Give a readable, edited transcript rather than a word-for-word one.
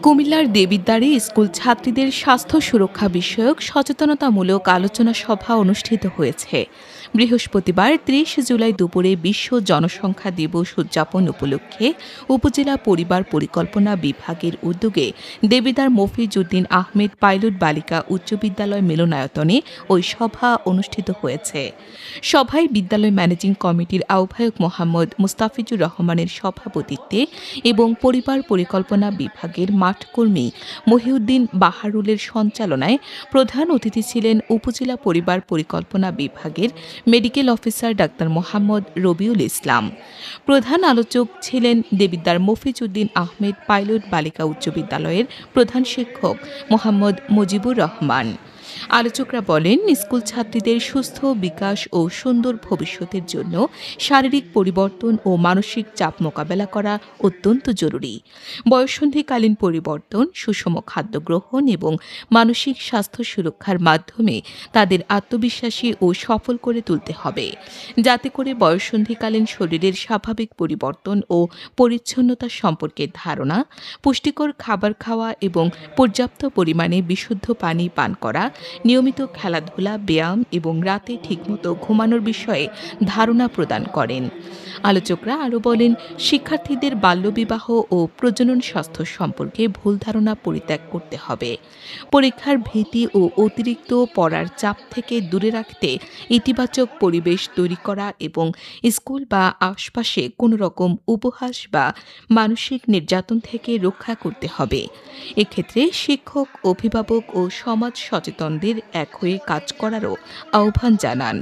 কুমিল্লার দেবিদ্বারে স্কুল ছাত্রীদের স্বাস্থ্য সুরক্ষা বিষয়ক সচেতনতামূলক আলোচনা সভা অনুষ্ঠিত হয়েছে। বৃহস্পতিবার ৩০ জুলাই দুপুরে বিশ্ব জনসংখ্যা দিবস উদযাপন উপলক্ষে উপজেলা পরিবার পরিকল্পনা বিভাগের উদ্যোগে দেবিদ্বার মফিজউদ্দিন আহমেদ পাইলট বালিকা উচ্চ বিদ্যালয় মিলনায়তনে ওই সভা অনুষ্ঠিত হয়েছে। সভায় বিদ্যালয় ম্যানেজিং কমিটির আহ্বায়ক মোহাম্মদ মুস্তাফিজুর রহমানের সভাপতিত্বে এবং পরিবার পরিকল্পনা বিভাগের মাঠকর্মী মহিউদ্দিন বাহারুলের সঞ্চালনায় প্রধান অতিথি ছিলেন উপজেলা পরিবার পরিকল্পনা বিভাগের medical officer doctor Mohammad Robiul Islam. প্রধান আলোচক ছিলেন দেবিদ্বার মফিজউদ্দিন আহমেদ পাইলট বালিকা উচ্চ বিদ্যালয়ের প্রধান শিক্ষক মোহাম্মদ মুজিবুর রহমান। আলোচকরা বলেন, স্কুল ছাত্রীদের সুস্থ বিকাশ ও সুন্দর ভবিষ্যতের জন্য শারীরিক পরিবর্তন ও মানসিক চাপ মোকাবেলা করা অত্যন্ত জরুরি। বয়ঃসন্ধিকালীন পরিবর্তন, সুষম খাদ্য গ্রহণ এবং মানসিক স্বাস্থ্য সুরক্ষার মাধ্যমে তাদের আত্মবিশ্বাসী ও সফল করে তুলতে হবে, যাতে করে বয়ঃসন্ধিকালীন শরীরের স্বাভাবিক পরিবর্তন ও পরিচ্ছন্নতা সম্পর্কে ধারণা, পুষ্টিকর খাবার খাওয়া এবং পর্যাপ্ত পরিমাণে বিশুদ্ধ পানি পান করা, নিয়মিত খেলাধুলা, ব্যায়াম এবং রাতে ঠিকমতো ঘুমানোর বিষয়ে ধারণা প্রদান করেন। আলোচকরা আরও বলেন, শিক্ষার্থীদের বাল্যবিবাহ ও প্রজনন স্বাস্থ্য সম্পর্কে ভুল ধারণা পরিত্যাগ করতে হবে। পরীক্ষার ভীতি ও অতিরিক্ত পড়ার চাপ থেকে দূরে রাখতে ইতিবাচক পরিবেশ তৈরি করা এবং স্কুল বা আশপাশে কোনো রকম উপহাস বা মানসিক নির্যাতন থেকে রক্ষা করতে হবে। এক্ষেত্রে শিক্ষক, অভিভাবক ও সমাজ সচেতনদের এক হয়ে কাজ করারও আহ্বান জানান।